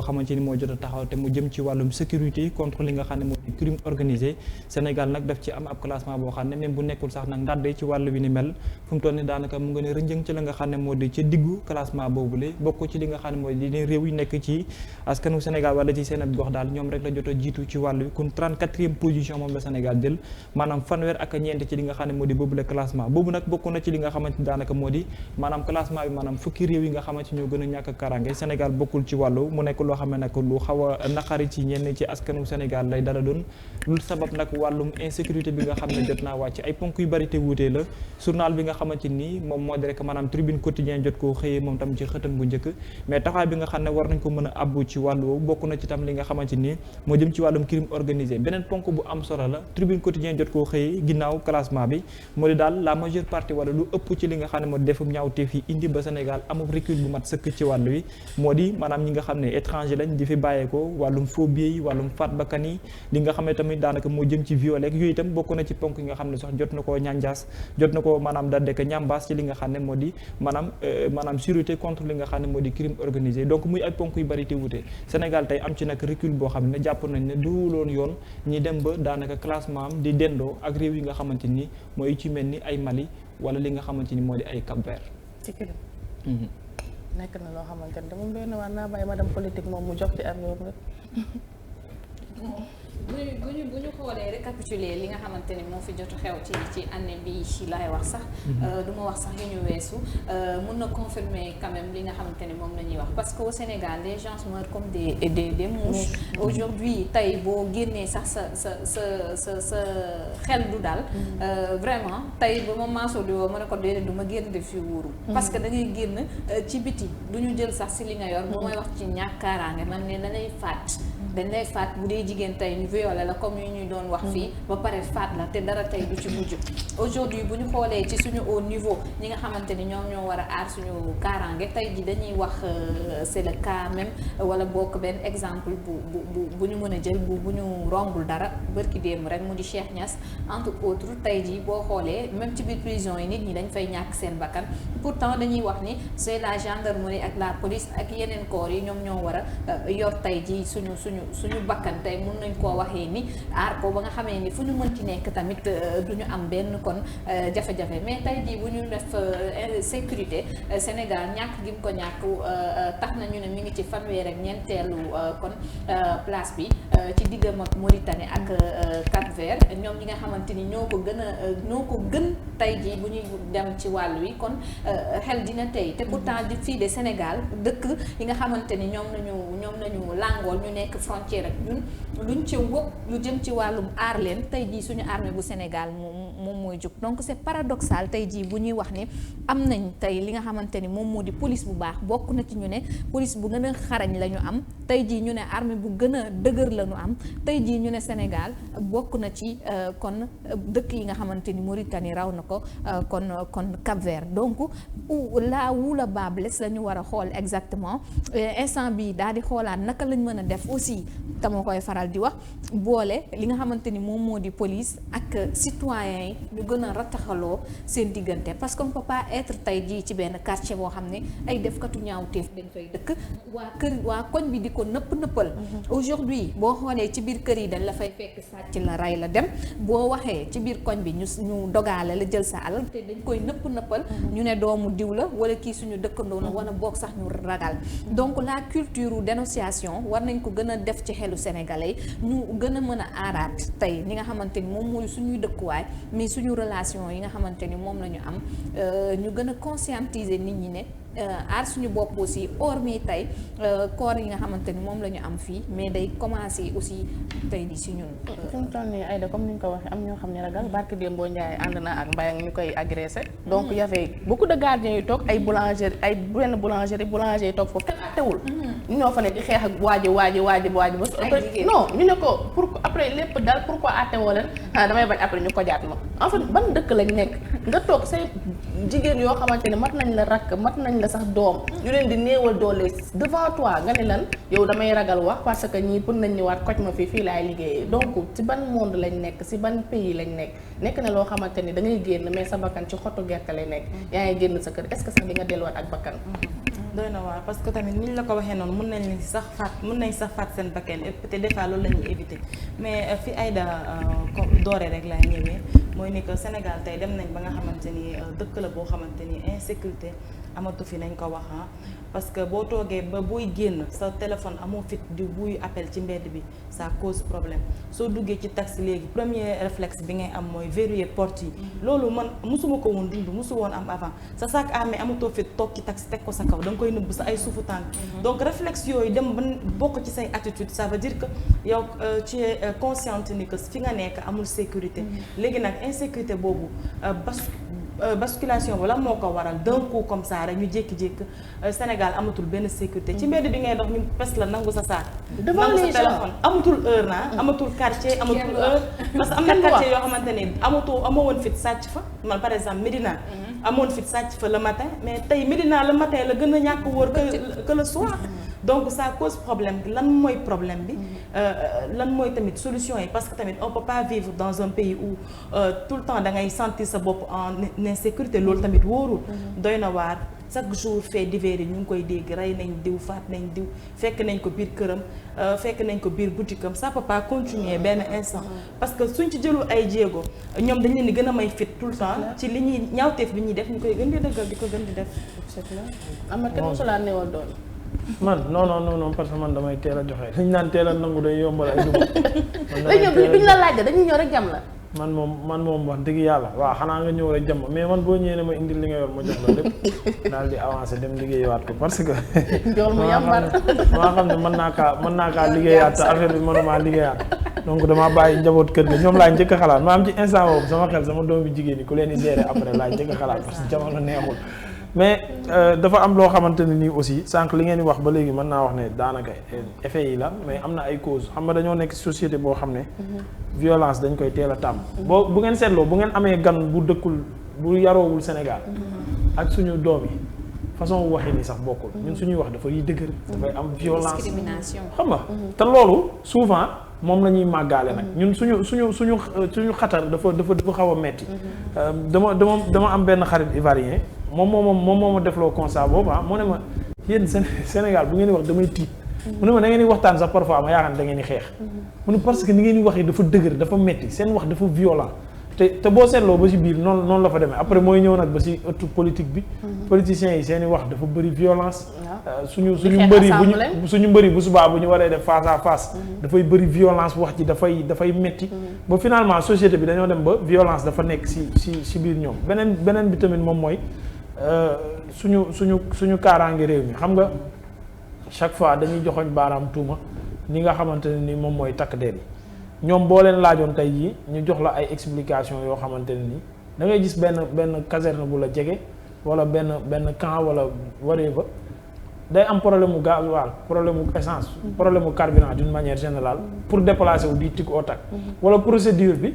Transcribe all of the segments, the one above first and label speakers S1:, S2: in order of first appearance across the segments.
S1: xamante ni moo jot a taxaw te mu jëm ci wàllum sécurité contre li nga xam ne moo di crime organisé Sénégal nag daf ci am ab classement boo xam ne même bu nekkul sax nag ndàdde ci wàllu bi ni mel fu mu toll ni daanaka mu nga ne rënjëng ci la nga xam ne moo di ci diggu classement boobule bokk ci li nga xam ne moo di réew yi nekk ci askanu Sénégal wala ci seen ab gox daal ñoom rek la jot a jiitu ci wàllu kon 34e position moom la Sénégal jël maanaam fanweer ak ñeent ci li nga xam ne moo di boobule classement boobu nag bokk na ci li nga xamante ni daanaka moo di maanaam classement bi maanaam fukki réew yi nga xamante ñoo gën a ñàkk karange Sénégal bokkul ci wàllu mu nekk loo xam ne nag lu xaw a naqari ci ñenn ci askanu Sénégal lay dala doon lu sabab nag wàllum insécurité bi nga xam ne jot naa wàcc ay ponk yu bari te wuutee la journal bi nga xamante ni moom moo di rek maanaam tribune quotidien jot koo xëyee moom tam ci xëtam bu njëkk mais taxawaay bi nga xam ne war nañ ko mën a abbu ci wàllu woowu bokk na ci tam li nga xamante ni moo jëm ci wàllum crime organisé beneen ponk bu am solo la tribune quotidien jot koo xëyee ginnaaw classement bi moo di daal la majeure partie wala lu ëpp ci li nga xam ne moo di defum ñaawteef yi indi ba Sénégal amul recul bu mat sëkk ci wàllu wi moo di maanaam ñi nga xam ne étranger lañ di fi bàyyeekoo wàllum phobie yi wàllum faat bakkan yi li nga xam ne tamit daanaka moo jëm ci viol ak yooyu itam bokk na ci ponk yi nga xam ne sax jot na koo ñanjaas jot na ko maanaam da dekk ñambaas ci li nga xam ne moo di maanaam sûreté contre li nga xam ne moo di crime organisé donc muy ay ponk yu bari te wute Sénégal tey am ci nag recul boo xam ne jàpp nañ ne du loon yoon ñi dem ba daanaka classement am di dendoo ak réew yi nga xamante ni mooy ci mel ni ay Mali wala li nga xamante ni moo di ay Cap-Vert.
S2: nekk na loo xamante ne moom doy na waar naa bàyyi madame politique moom mu jox ci am yoon rek.
S3: bu ñu xoolee récapituler li nga xamante ni moo fi jot xew ci année bi ci laay wax sax du ma wax sax yu ñu weesu mun na confirmer quand même li nga xamante ni moom la ñuy wax parce que au Sénégal les gens meurent comme des mouches aujourd'hui tey boo génnee sax sa xel du daal vraiment tey ba ma maasoo di woo ma ne ko déedéet du ma génn def fi wuuru parce que da ngay génn ci biti du ñu jël sax si li nga yor bu may wax ci ñàkkaaraange man ne dañ lay faat bu dee jigéen tey ñu violé la comme yi ñu doon wax fii ba pare faat la te dara tey du ci mujj aujourd'hui bu ñu xoolee ci suñu haut niveau ñi nga xamante ni ñoom ñoo war a aar suñu kaaraange tey ji dañuy wax c'est le cas même wala bokk benn exemple bu ñu mën a jël bu ñu rombul dara bërki démb rek mu di Cheikh Niass entre autres tey ji boo xoolee même ci biir prison yi nit ñi dañ fay ñàkk seen bakkan pourtant dañuy wax ni c'est la gendarmerie ak la police ak yeneen corps yi ñoom ñoo war a yor tey ji suñu bakkan tey mun nañ koo waxee ni aar ko ba nga xamee ni fu ñu mën ci nekk tamit du ñu am benn kon jafe-jafe mais tey jii bu ñu def sécurité Sénégal ñàkk gi mu ko ñàkk tax na ñu ne mi ngi ci fanweer ak ñeenteelu kon place bi ci diggam ak Mauritanie ak Cap-Vert ñoom ñi nga xamante ni ñoo ko gën tey jii bu ñuy dem ci wàll wi kon xel dina tey te pourtant di fii de Sénégal dëkk yi nga xamante ni ñoom nañu làngool ñu nekk frontière ak ñun luñ ci wëpp lu jëm ci wàllum aar leen tey jii suñu armée bu Sénégal moom mooy jóg donc c'est paradoxal tey jii bu ñuy wax ni am nañ tey li nga xamante ni moom moo di police bu baax bokk na ci ñu ne police bu gën a xarañ la ñu am tey jii ñu ne armée bu gën a dëgër la ñu am tey jii ñu ne Sénégal bokk na ci kon dëkk yi nga xamante ni Mauritanie raw na ko kon Cap-Vert donc là où le bât blesse la ñu war a xool exactement instant bi daal di xoolaat naka lañ mën a def aussi tama koy faral di wax boole li nga xamante ni moom moo di police ak citoyens yi ñu gën a rattaxaloo seen diggante parce que on peut pas être tey jii ci benn quartier boo xam ne ay defkatu ñaawteef dañ fay dëkk waa koñ bi di ko nëppal aujourd'hui boo xoolee ci biir kër yi dañ la fay fekk sàcc la rey la dem boo waxee ci biir koñ bi ñu dogaale la jël sa alal te dañ koy nëppal ñu ne doomu diw la wala kii suñu dëkkandoo la wala boog sax ñu ragal donc la culture dénonciation war nañ ko gën a def ci xelu sénégalais ñu gën a mën a aaraat tey li nga xamante ni moom mooy suñuy dëkkuwaay mais suñu relation yi nga xamante ni moom la ñu am ñu gën a conscientiser nit ñi ne aar suñu bopp aussi hormis tey corps yi nga xamante ni moom la ñu am fii mais day commencer aussi tey di si ñun.
S2: fi mu toll nii Aïda comme ni nga ko waxee am ñoo xam ne ragal barke Dembo Ndiaye ànd na ak Mbaye ñu koy agressé. donc y avait beaucoup de gardiens yu toog ay boulangerie ay benn boulangerie boulanger yi toog foofu kenn àttewul. ñoo fa ne di xeex ak waaji ba. non ñu ne ko pour après lépp dal pourquoi àttewoo leen damay bañ après ñu ko jaat ma en fait ban dëkk lañ nekk nga toog say jigéen yoo xamante ne mat nañ la rakk mat nañ la sax doom ñu leen di néewal doole devant toi nga ne lan yow damay ragal wax parce que ñii pour nañ ñëwaat koj ma fii laay liggéeyee donc ci ban monde lañ nekk ci ban pays lañ nekk na loo xamante ni da ngay génn mais sa bakkan ci xottu gerte lay nekk yaa ngi génn sa kër est-ce que sax di nga delluwaat ak bakkan
S4: doy na waar parce que tamit ni ñu la ko waxee noonu mën nañ sax faat seen bakkan te des fois loolu la ñuy éviter mais fi Aïda doore rek laay ñëwee mooy ni que Sénégal tey dem nañ ba nga xamante ni dëkk la boo xamante ni insécurité amatu fi nañ ko wax parce que boo toogee ba buy génn sa téléphone amoo fit di buy appel ci mbedd bi ça cause problème soo duggee ci taxi léegi premier réflexe bi ngay am mooy verrouiller porte yi loolu man mosuma ko woon dund mosu woon am avant sa sac à main amatoo fit toog ci taxi teg ko sa kaw da nga koy nëbb sa ay suufu tànk donc réflexe yooyu dem ba bokk ci say attitude ça veut dire que yow tu es consciente ni que fi nga nekk amul sécurité léegi nag insécurité boobu basculation wala moo ko waral d'un coup comme ça rek ñu jékki-jékki Sénégal amatul benn sécurité ci mbedd bi ngay dox ñu pes la nangu sa saak nangu sa téléphone amatul heure amatul quartier amatul heure parce que am na quartier yoo xamante ni amoo woon fit sàcc fa man par exemple Médina amoon fit sàcc fa le matin mais tey Médina le matin la gën a ñàkk wóor que le soir donc ça cause problème lan mooy problème bi lan mooy tamit solution yi parce que tamit on peut pas vivre dans un pays où tout le temps da ngay sentir sa bopp en insécurité loolu tamit wóorul doy na waar chaque jour fait divers yi ñu ngi koy dégg rey nañ diw faat nañ diw fekk nañ ko biir këram fekk nañ ko biir boutique am ça peut pas continuer benn instant parce que suñ ci jëlul ay jéego ñoom dañ leen di gën a may fit tout le temps ci li ñuy ñaawteef bi ñuy def ñu koy gën di dëggal di ko gën di def
S2: am na kenn mosulaa neewal doon
S5: man non parce que man damay teel a joxe liñ naan teel a nangu day yombal ay dugub.
S2: ñoom duñ la laaj dañuy ñëw rek jam la.
S5: man moom wax dëgg yàlla waaw xanaa nga ñëw rek jam mais man boo ñëwee ne ma indil li nga yor ma jox la lépp daal di avancer dem liggéeyaat ko parce que.
S2: njool mu yàmbar
S5: maa xam ne mën naa kaa liggéeyaat te affaire bi mënuma liggéeyaat donc damaa bàyyi njaboot kër ga ñoom laay njëkk a xalaat maa am ci instant boobu sama xel sama doom bi jigéen ñi ku leen di gérer après laay njëkk a xalaat parce que jamono neexul. mais dafa am loo xamante ne nii aussi sànq li ngeen di wax ba léegi mën naa wax ne daanaka effet yi la mais am na ay causes xam nga dañoo nekk société boo xam ne violence dañ koy teel a tàmm bu ngeen seetloo bu ngeen amee gan bu dëkkul bu yaroowul Sénégal ak suñu doom yi façon waxi ni sax bokkul ñun suñuy wax dafay dëgër dafay am violence
S3: discrimination
S5: xam nga te loolu souvent moom la ñuy màggaale nag ñun suñu xatar dafa xaw a metti dama am benn xarit ivoirien moom moo ma defloo constat boobu mu ne ma yéen Sénégal bu ngeen di wax damay tiit mu ne ma da ngeen di waxtaan sax parfois ma yaakaar ne da ngeen di xeex mu ne parce que ni ngeen di waxee dafa dëgër dafa metti seen wax dafa violent te boo seetloo ba ci biir noonu la fa demee après mooy ñëw nag ba ci ëttu politique bi politiciens yi seen i wax dafa bëri violence suñu mbëri bu subaa bu ñu waree def face à face dafay bëri violence wax ji dafay metti ba finalement société bi dañoo dem ba violence dafa nekk ci biir ñoom beneen bi tamit moom mooy suñu kaaraange réew mi xam nga chaque fois dañuy joxoñ baaraam tuuma ni nga xamante ne ni moom mooy takk der yi ñoom boo leen laajoon tey jii ñu jox la ay explication yoo xamante ne ni da ngay gis benn caserne bu la jege wala benn camp wala whatever day am problème mu gasoil problème mu essence problème mu carburant d'une manière générale pour déplacer wu di tic au tac wala procédure bi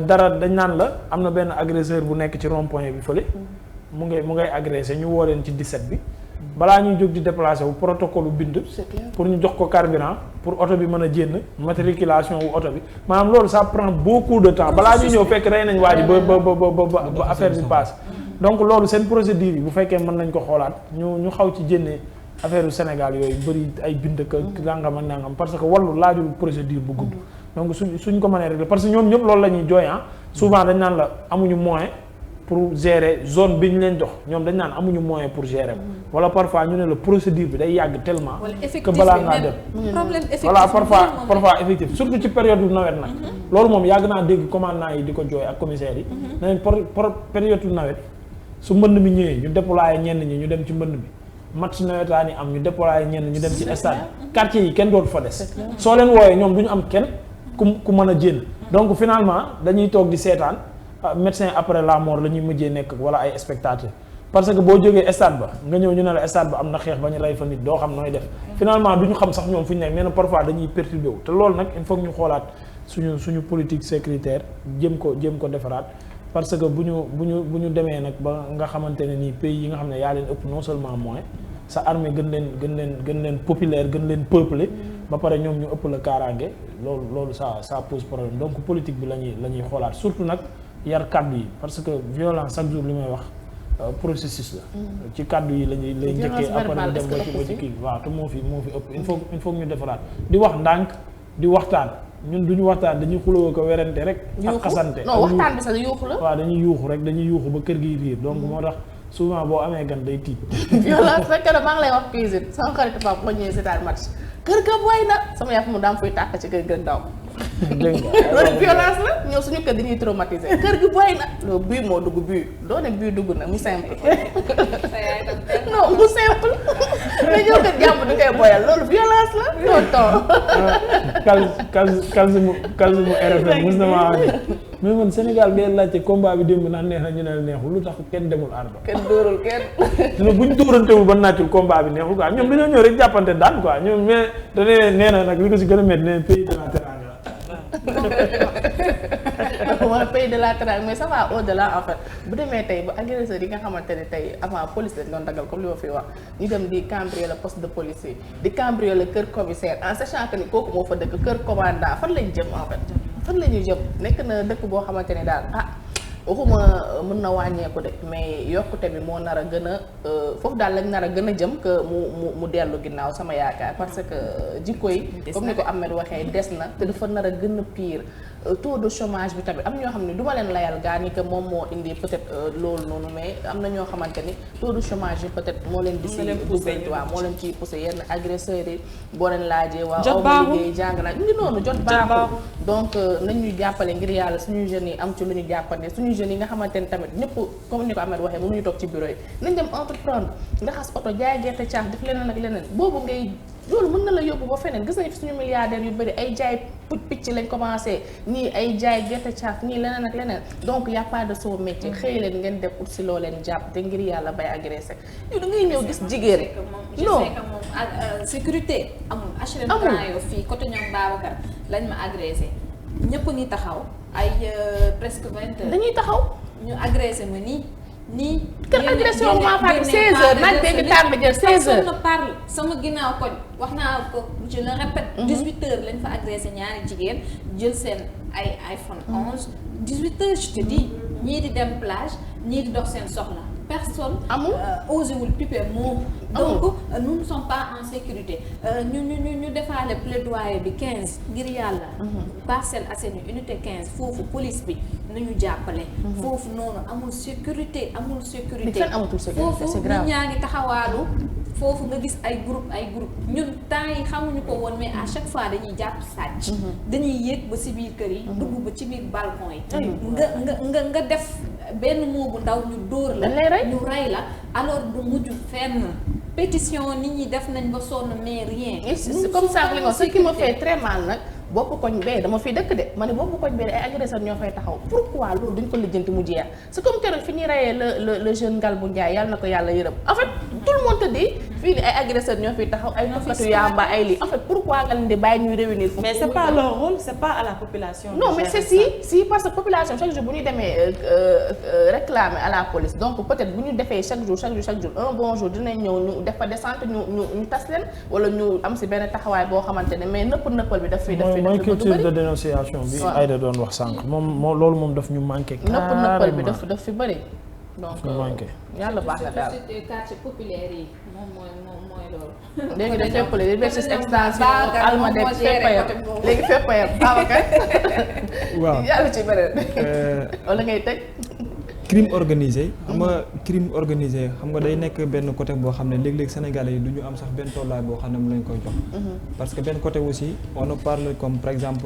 S5: dara dañ naan la am na benn agresseur bu nekk ci rond-point bi fële mu ngay agressé ñu woo leen ci 17 bi balaa ñuy jóg di déplacé wu protocole bind pour ñu jox ko carburant pour oto bi mën a jénn matriculation wu oto bi maanaam loolu ça prend beaucoup de temps balaa ñuy ñëw fekk rey nañ waa ji ba affaire bi passe donc loolu seen procédure yi bu fekkee mën nañ ko xoolaat ñu xaw ci jénnee affaire yu Sénégal yooyu bëri ay bind ka nangam ak nangam parce que wallu laajul procédure bu gudd donc suñ ko mënee régler parce que ñoom ñëpp loolu la ñuy jooy souvent dañ naan la amuñu moyen pour gérer zone bi ñu leen jox ñoom dañ naan amuñu moyen pour gérer ko wala parfois ñu ne la procédure bi day yàgg tellement que balaa ngaa dem
S3: problème effectif
S5: voilà parfois effectif surtout ci période bu nawet nag loolu moom yàgg naa dégg commandant yi di ko jooy ak commissaire yi nañ période bu nawet su mbënd mi ñëwee ñu déployer ñenn ñi ñu dem ci mbënd bi match nawetaan yi am ñu déployer ñenn ñu dem ci stade quartier yi kenn dootu fa des soo leen wooyee ñoom du ñu am kenn ku mën a jénn donc finalement dañuy toog di seetaan médecin après la mort la ñuy mujjee nekk wala ay spectateur parce que boo jógee stade ba nga ñëw ñu ne la stade ba am na xeex ba ñu rey fa nit doo xam nooy def finalement du ñu xam sax ñoom fu ñu nekk nee na parfois dañuy perturbé wu te loolu nag il faut ñu xoolaat suñu politique sécuritaire jéem ko defaraat parce que bu ñu demee nag ba nga xamante ne nii pays yi nga xam ne yaa leen ëpp non seulement moyen sa armée gën leen populaire gën leen peuplé ba pare ñoom ñu ëpp la kaaraange loolu ça pose problème donc politique bi la ñuy xoolaat surtout nag yar kàddu yi parce que violence chaque jour li may wax processus la. ci kàddu yi lañuy lay njëkkee après ñu dem ba ci kii waaw te moo fi ëpp il faut ñu defaraat di wax ndànk di waxtaan ñun duñu waxtaan dañuy xuloo ko werante rek. ak xasante
S2: non waxtaan bi sax yuuxu la.
S5: waaw dañuy yuuxu rek dañuy yuuxu ba kër gi riir donc moo tax souvent boo amee gan day tiit.
S2: violence rek maa ngi lay wax cuisine sama xarit Pape ma ñëwee seetaan match kër ga booy na sama yaaf mu daam fuy tàkk ci kër ga ndaw.
S5: dégg nga
S2: loolu violence la ñëw suñu kër dañuy traumatisé kër gi booy na loolu bii moo dugg bii doo ne bii dugg na mu simple. non mu simple mais ñëw kër jàmm di koy boyal loolu violence la loolu temps.
S5: calme RFM mos na maa wax mais man Sénégal ngay laajte combat bi démb naan neex na ñu ne la neexul lu tax kenn demul ardo
S2: kenn dóorul kenn.
S5: ne buñ dóorantewul ba naccul combat bi neexul quoi ñoom dañoo ñëw rek jàppante daan quoi ñoom mais dañee nee na nag li ko si gën a métti nee pays de la teranga
S2: wala pays de la teranga mais ça va au-delà en fait bu demee tey ba agresseur yi nga xamante ne tey avant police lañ doon dagal comme li ma fi wax ñu dem di cambrioler poste de police yi di cambrioler kër commissaire en sachant que ni kooku moo fa dëkk kër commandant fan lañ jëm en fait fan la ñuy jëm nekk na dëkk boo xamante ne daal waxuma mën na wàññeeku de mais yokkute bi moo nar a gën a foofu daal lañ nar a gën a jëm que mu dellu ginnaaw sama yaakaar parce que jikko yi comme ni ko Ahmed waxee des na te dafa nar a gën a pire taux de chômage bi tamit am ñoo xam ne du ma leen layal gaa ni que moom moo indi peut-être loolu noonu mais am na ñoo xamante ni taux de chômage yi peut-être moo leen di si dugal waaw moo leen ciy poussé yenn agresseurs yi boo leen laajee waaw aw ma liggéey jàng naa ngi noonu jot baaxul donc nañ ñuy jàppale ngir yàlla suñuy jeunes yi am ci lu ñu jàppande suñuy jeunes yi nga xamante ni tamit ñëpp comme ni ko Ahmed waxee mënuñu toog ci bureau yi nañ dem entreprendre nga xas oto jaay gerte caaf def leneen ak leneen boobu ngay loolu mën na la yóbbu ba feneen gis nañu fi suñu milliardaires yu bëri ay jaay picc lañ commencé ñii ay jaay gerte caaf ñii leneen ak leneen donc y a pas de sot métier xëy leen ngeen def ut si loo leen jàpp te ngir yàlla bay agressé yow da ngay ñëw gis jigéen non
S3: sécurité amul HLM Grand Yoff fii côté ñoom Babacar lañ ma agressé ñëpp ngi taxaw ay presque 20 heures
S2: dañuy taxaw
S3: ñu agressé ma nii
S2: kër agression maa fàtte 16h naaj bee ngi tàng jël 16h
S3: na parle sama ginnaaw koñ wax naa ko je le répète 18h lañ fa agressé ñaari jigéen jël seen ay iPhone 11 18h je te dis ñii di dem plage ñii di dox seen soxla personne osé wul piper moom donc nous ne sommes pas en sécurité ñu defaale plaidoyer bi 15 ngir yàlla Parcelles Assainies unité 15 foofu police bi nañu jàppale foofu noonu amul sécurité foofu nit ñaa ngi taxawaalu foofu nga gis ay groupe ñun temps yi xamuñu ko woon mais à chaque fois dañuy jàpp sàcc dañuy yéeg ba ci biir kër yi dugg ba ci biir balcon yi nga def benn moo bu ndaw ñu dóor la ñu rey la alors du mujj fenn pétition nit ñi def nañ ba sonn mais rien
S2: c'est comme ça li nga ce qui me fait très mal nag bopp koñ bee dama fi dëkk de ma ne bopp koñ bee ay agresseurs ñoo fay taxaw pourquoi loolu duñ ko lijjanti mu jeex c'est comme keroog fi ñuy reyee le jeune Ngalbu Ndiaye yàlla na ko yàlla yërëm en fait tout le monde te dit fii ni ay agresseurs ñoo fiy taxaw ay toppatu yamba ay lii en fait pourquoi nga leen di bàyyi ñuy réunir foofu
S4: mais c'est pas leur rôle c'est pas à la population
S2: non mais c'est si parce que population chaque jour bu ñu demee réclamer à la police donc peut-être bu ñu defee chaque jour un bon jour dinañ ñëw ñu def fa descente ñu tas leen wala ñu am si benn taxawaay boo xamante ne mais nëppal bi daf fi
S5: mooy culture de dénonciation bi Aïda doon wax sànq moom loolu moom daf ñu manqué
S2: nëppal bi daf fi bëri donc yàlla baax na daal
S3: quartier populaire yi moom mooy loolu
S2: léegi dañ féppale liberté extension almadek féppayam léegi féppayam Babacar
S1: waaw
S2: yàlla ci beneen wala ngay tëj
S1: crime organisé crime organisé xam nga day nekk benn côté boo xam ne léeg-léeg sénégalais yi du ñu am sax benn tollaay boo xam ne mu lañ koy jox parce que benn côté aussi on en parle comme par exemple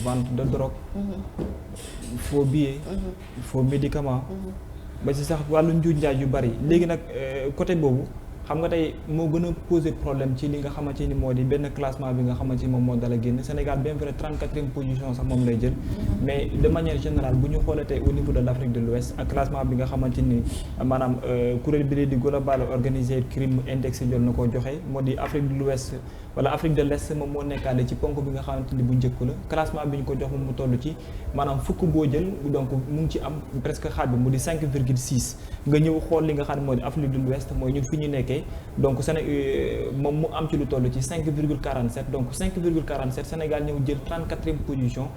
S1: vente de drogue faux billets faux médicaments ba ci sax wàllu njuuj njaaj yu bari léegi nag côté boobu xam nga tey moo gën a poser problème ci li nga xamante ni moo di benn classement bi nga xamante ni moom moo dala génn Sénégal bien vrai 34e position sax moom lay jël mais de manière générale bu ñu xoolee tey au niveau de l'Afrique de l'Ouest ak classement bi nga xamante ni maanaam kuréel bi di global organisé crime index jël na koo joxe moo di Afrique de l'Ouest wala Afrique de l'Est moom moo nekkaale ci ponk bi nga xamante ni bu njëkk la classement bi ñu ko jox moom mu toll ci maanaam fukk boo jël donc mu ngi ci am presque xaaj bi mu di 5,6 nga ñëw xool li nga xam ne moo di Afrique de l'Ouest mooy ñun fi ñu nekkee donc moom mu am ci lu toll ci 5,47 donc 5,47 Sénégal ñëw jël 34e position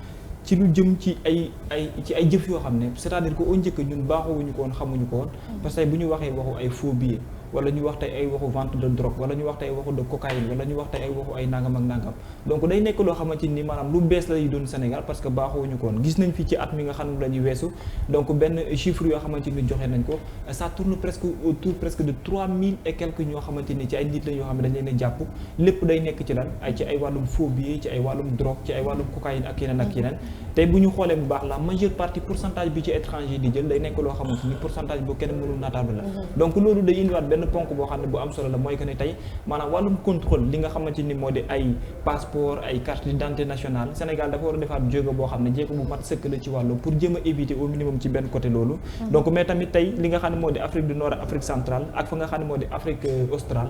S1: ci lu jëm ci ay jëf yoo xam ne c'est-à-dire que au njëkk ñun baaxoowuñu ko woon xamuñu ko woon parce que bu ñu waxee waxu ay faux billets wala ñu wax tey ay waxu vente de drogue wala ñu wax tey ay waxu de cocaïne wala ñu wax tey ay waxu ay nangam ak nangam donc day nekk loo xamante ni maanaam lu bees lay doon Sénégal parce que baaxoowuñu ko woon gis nañ fi ci at mi nga xam ne la ñuy weesu donc benn chiffre yoo xamante ni joxe nañ ko ça tourne presque autour presque de 3000 et quelques ñoo xamante ni ci ay nit la yoo xam ne dañ leen a jàpp lépp day nekk ci lan ay ci ay wàllum faux billets ci ay wàllum drogue ci ay wàllum cocaïne ak yeneen ak yeneen tey bu ñu xoolee bu baax la majeure partie pourcentage bi ci étranger di jël day nekk loo xamante ni pourcentage bu kenn mënul naataable la donc loolu day indiwaat benn ponk boo xam ne bu am solo la mooy que ne tey maanaam wàllum contrôle li nga xamante ni moo di ay passeport ay carte d'identité nationale Sénégal dafa war a defaat jéego boo xam ne jéego bu mat sëkk la ci wàllu pour jéem a éviter au minimum ci benn côté loolu donc mais tamit tey li nga xam ne moo di Afrique du Nord ak Afrique centrale ak fa nga xam ne moo di Afrique australe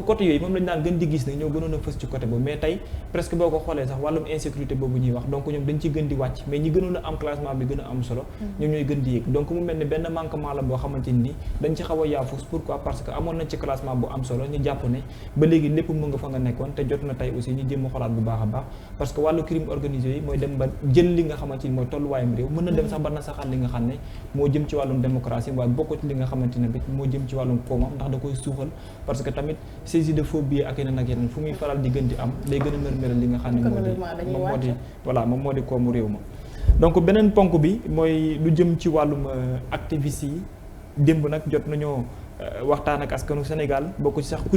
S1: côté yooyu moom lañu daan gën di gis ne ñoo gënoon a fës ci côté boobu mais tey presque boo ko xoolee sax wàllum insécurité boobu ñuy wax donc ñoom dañ ci gën di wàcc mais ñi gënoon a am classement bi gën a am solo ñoom ñooy gën di yéeg donc mu mel ne benn manquement la boo xamante ni dañ ci xaw a yaafus pourquoi parce que amoon nañ ci classement bu am solo ñu jàpp ne ba léegi lépp mu nga fa nga nekkoon te jot na tey aussi ñu jéem a xolaat bu baax a baax parce que wàllu crime organisé yi mooy dem ba jël li nga xamante ni mooy tolluwaayam réew mën na dem sax ba na saxal li nga xam ne moo jëm ci wàllum démocratie waaye bokk ci li nga xamante ne bi moo jëm ci wàllum koomam ndax da koy suuxal parce que tamit saisie de faux billets ak yeneen fu muy faral di gën di am day gën a nërméral li nga xam ne moom moo di koomu réew ma donc beneen ponk bi mooy lu jëm ci wàllum activistes yi démb nag jot nañoo waxtaan ak askanu Sénégal bokk ci sax